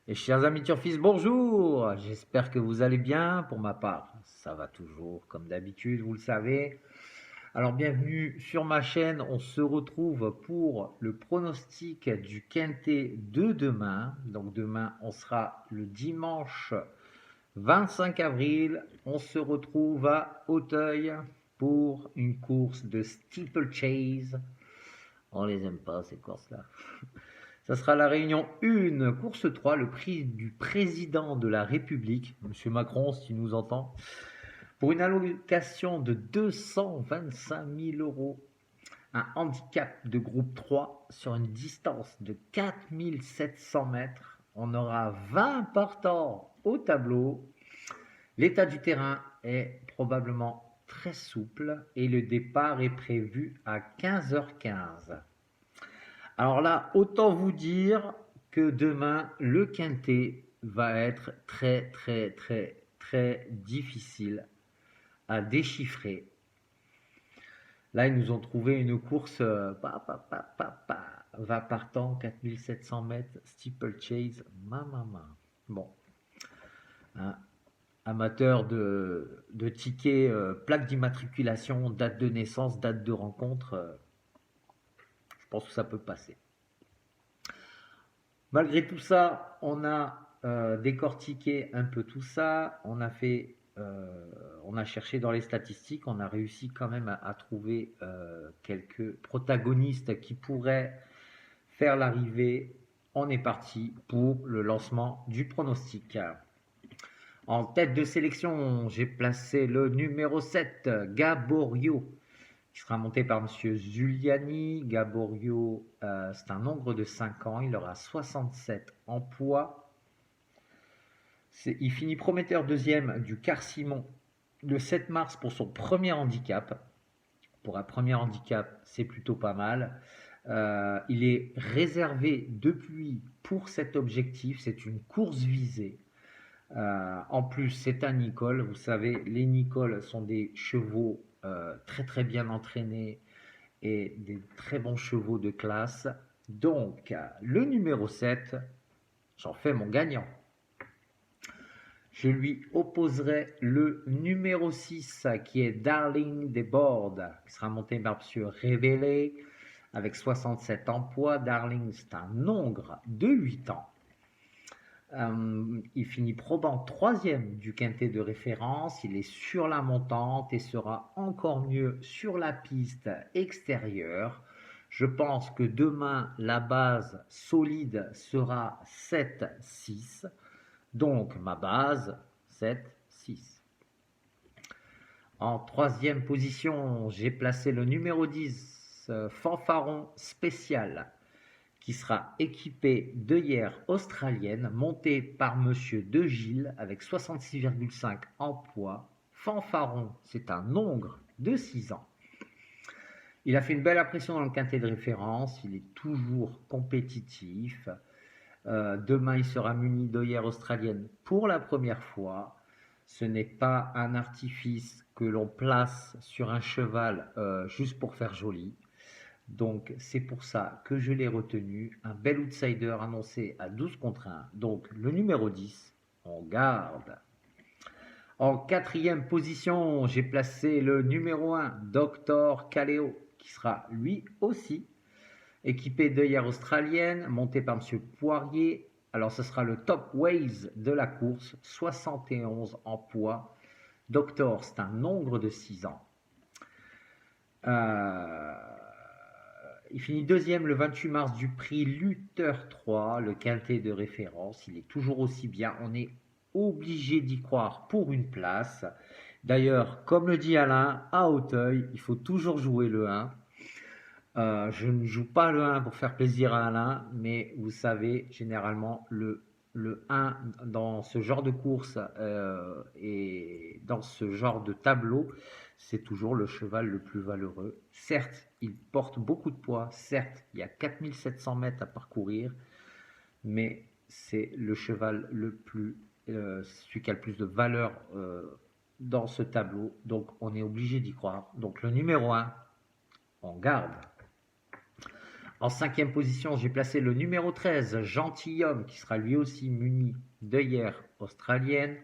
Et chers amis turfistes, bonjour. J'espère que vous allez bien. Pour ma part, ça va toujours comme d'habitude, vous le savez. Alors bienvenue sur ma chaîne. On se retrouve pour le pronostic du quintet de demain. Donc demain, on sera le dimanche 25 avril. On se retrouve à Auteuil pour une course de steeplechase. On les aime pas ces courses-là. Ça sera la réunion 1, course 3, le prix du président de la République, Monsieur Macron, si tu nous entends, pour une allocation de 225 000 euros. Un handicap de groupe 3 sur une distance de 4700 mètres. On aura 20 partants au tableau. L'état du terrain est probablement très souple et le départ est prévu à 15h15. Alors là, autant vous dire que demain, le quintet va être très difficile à déchiffrer. Là, ils nous ont trouvé une course 20 partants, 4700 mètres, steeplechase, mamama. Bon, hein, amateur de tickets, plaque d'immatriculation, date de naissance, date de rencontre, je pense que ça peut passer. Malgré tout ça, on a décortiqué un peu tout ça, on a cherché dans les statistiques, on a réussi quand même à trouver quelques protagonistes qui pourraient faire l'arrivée. On est parti pour le lancement du pronostic. En tête de sélection, j'ai placé le numéro 7, Gaborio, qui sera monté par M. Zuliani. Gaborio, c'est un nombre de 5 ans, il aura 67 en poids. Il finit prometteur deuxième du Car-Simon le 7 mars pour son premier handicap. Pour un premier handicap, c'est plutôt pas mal. Il est réservé depuis pour cet objectif, c'est une course visée. En plus, c'est un Nicole. Vous savez, les Nicoles sont des chevaux très bien entraînés et des très bons chevaux de classe. Donc, le numéro 7, j'en fais mon gagnant. Je lui opposerai le numéro 6 qui est Darling des Bordes, qui sera monté par M. Révélé avec 67 en poids. Darling, c'est un hongre de 8 ans. Il finit probant troisième du quintet de référence. Il est sur la montante et sera encore mieux sur la piste extérieure. Je pense que demain, la base solide sera 7-6. Donc, ma base, 7-6. En troisième position, j'ai placé le numéro 10, Fanfaron Spécial, qui sera équipé d'œillères australiennes montées par Monsieur De Gilles avec 66,5 en poids. Fanfaron, c'est un hongre de 6 ans. Il a fait une belle impression dans le quintet de référence, il est toujours compétitif. Demain, il sera muni d'œillères australiennes pour la première fois. Ce n'est pas un artifice que l'on place sur un cheval juste pour faire joli. Donc c'est pour ça que je l'ai retenu. Un bel outsider annoncé à 12 contre 1. Donc le numéro 10, on garde. En quatrième position, j'ai placé le numéro 1, Dr Kaleo, qui sera lui aussi équipé d'œillères australiennes, monté par M. Poirier. Alors ce sera le top ways de la course, 71 en poids. Doctor, c'est un hongre de 6 ans. Il finit deuxième le 28 mars du prix Luther 3, le quintet de référence. Il est toujours aussi bien. On est obligé d'y croire pour une place. D'ailleurs, comme le dit Alain, à Auteuil, il faut toujours jouer le 1. Je ne joue pas le 1 pour faire plaisir à Alain, mais vous savez, généralement, le 1 dans ce genre de course et dans ce genre de tableau, c'est toujours le cheval le plus valeureux. Certes, il porte beaucoup de poids, certes, il y a 4700 mètres à parcourir, mais c'est le cheval le plus, celui qui a le plus de valeur dans ce tableau, donc on est obligé d'y croire. Donc le numéro 1, on garde. En cinquième position, j'ai placé le numéro 13, Gentilhomme, qui sera lui aussi muni d'œillères australiennes.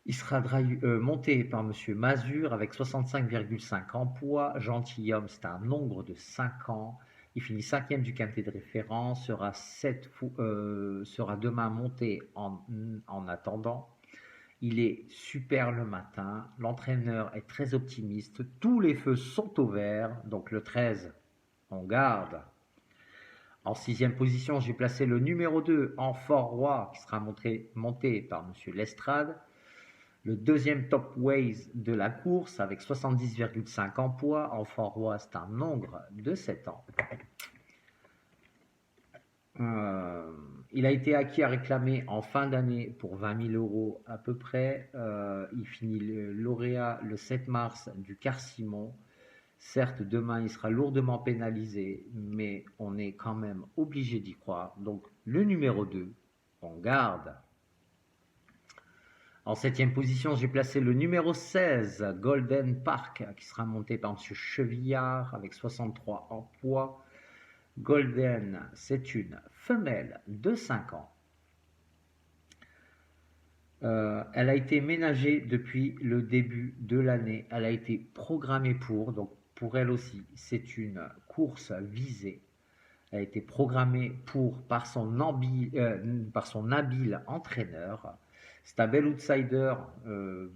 Il sera monté par Monsieur Mazur avec 65,5 en poids. Gentilhomme, c'est un nombre de 5 ans. Il finit cinquième du quintet de référence, sera demain monté en attendant. Il est super le matin, l'entraîneur est très optimiste, tous les feux sont au vert, donc le 13, on garde. En sixième position, j'ai placé le numéro 2, Enfort Roi, qui sera monté par Monsieur Lestrade. Le deuxième top ways de la course avec 70,5 en poids. Enfant Roi, c'est un nombre de 7 ans. Il a été acquis à réclamer en fin d'année pour 20 000 € à peu près. Il finit le lauréat le 7 mars du Quart-Simon. Certes, demain, il sera lourdement pénalisé, mais on est quand même obligé d'y croire. Donc, le numéro 2, on garde. En septième position, j'ai placé le numéro 16, Golden Park, qui sera monté par M. Chevillard avec 63 en poids. Golden, c'est une femelle de 5 ans. Elle a été ménagée depuis le début de l'année. Elle a été programmée donc pour elle aussi, c'est une course visée. Elle a été programmée par son habile entraîneur. C'est un bel outsider,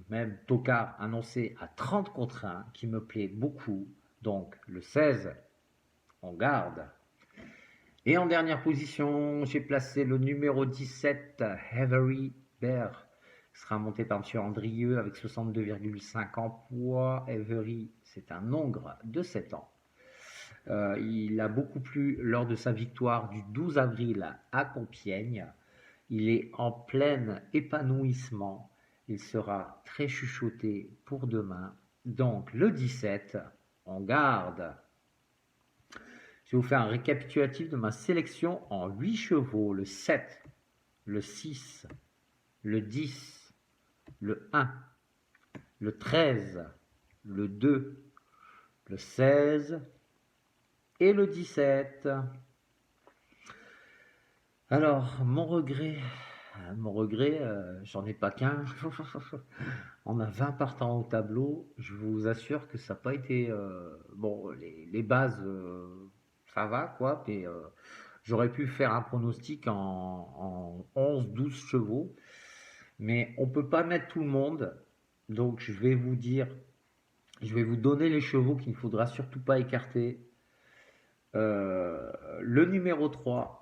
même tocard annoncé à 30 contre 1, qui me plaît beaucoup. Donc le 16, on garde. Et en dernière position, j'ai placé le numéro 17, Avery Bear, qui sera monté par M. Andrieux avec 62,5 en poids. Avery, c'est un hongre de 7 ans. Il a beaucoup plu lors de sa victoire du 12 avril à Compiègne. Il est en plein épanouissement. Il sera très chuchoté pour demain. Donc le 17, on garde. Je vais vous faire un récapitulatif de ma sélection en 8 chevaux. Le 7, le 6, le 10, le 1, le 13, le 2, le 16 et le 17. Alors, mon regret, j'en ai pas qu'un. On a 20 partants au tableau. Je vous assure que ça n'a pas été... bon, les bases, ça va, quoi. Mais j'aurais pu faire un pronostic en 11-12 chevaux. Mais on ne peut pas mettre tout le monde. Donc, je vais vous donner les chevaux qu'il ne faudra surtout pas écarter. Le numéro 3,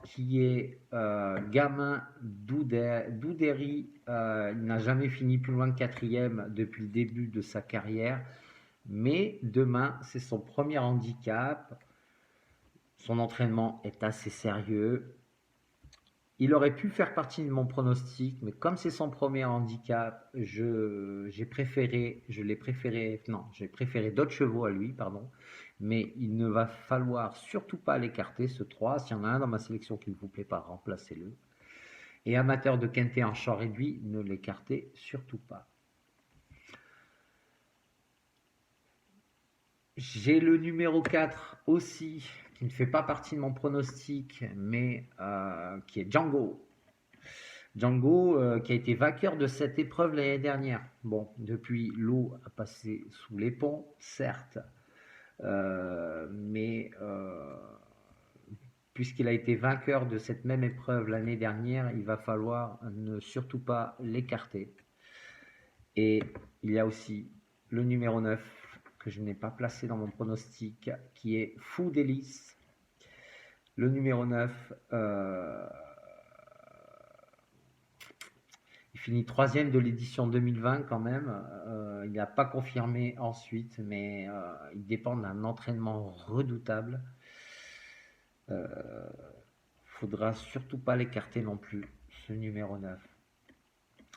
qui est Gamin Doudéry, il n'a jamais fini plus loin que 4e depuis le début de sa carrière, mais demain c'est son premier handicap, son entraînement est assez sérieux, il aurait pu faire partie de mon pronostic, mais comme c'est son premier handicap, j'ai préféré d'autres chevaux à lui, pardon. Mais il ne va falloir surtout pas l'écarter, ce 3. S'il y en a un dans ma sélection qui ne vous plaît pas, remplacez-le. Et amateur de quintet en champ réduit, ne l'écartez surtout pas. J'ai le numéro 4 aussi, qui ne fait pas partie de mon pronostic, mais qui est Django. Django, qui a été vainqueur de cette épreuve l'année dernière. Bon, depuis, l'eau a passé sous les ponts, certes, mais puisqu'il a été vainqueur de cette même épreuve l'année dernière, il va falloir ne surtout pas l'écarter. Et il y a aussi le numéro 9, que je n'ai pas placé dans mon pronostic, qui est Fou Délice. Le numéro 9, il finit 3e de l'édition 2020 quand même. Il n'a pas confirmé ensuite, mais il dépend d'un entraînement redoutable. Faudra surtout pas l'écarter non plus, ce numéro 9.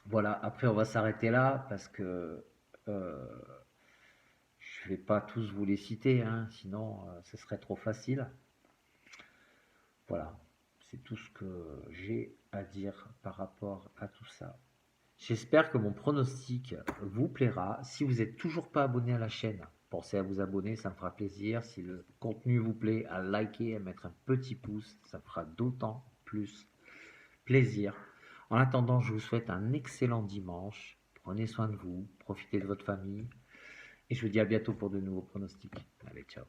Voilà, après on va s'arrêter là parce que je vais pas tous vous les citer, hein, sinon ce serait trop facile. Voilà, c'est tout ce que j'ai à dire par rapport à tout ça. J'espère que mon pronostic vous plaira. Si vous n'êtes toujours pas abonné à la chaîne, Pensez à vous abonner, ça me fera plaisir. Si le contenu vous plaît, à liker, à mettre un petit pouce, ça me fera d'autant plus plaisir. En attendant, je vous souhaite un excellent dimanche. Prenez soin de vous, profitez de votre famille. Et je vous dis à bientôt pour de nouveaux pronostics. Allez, ciao.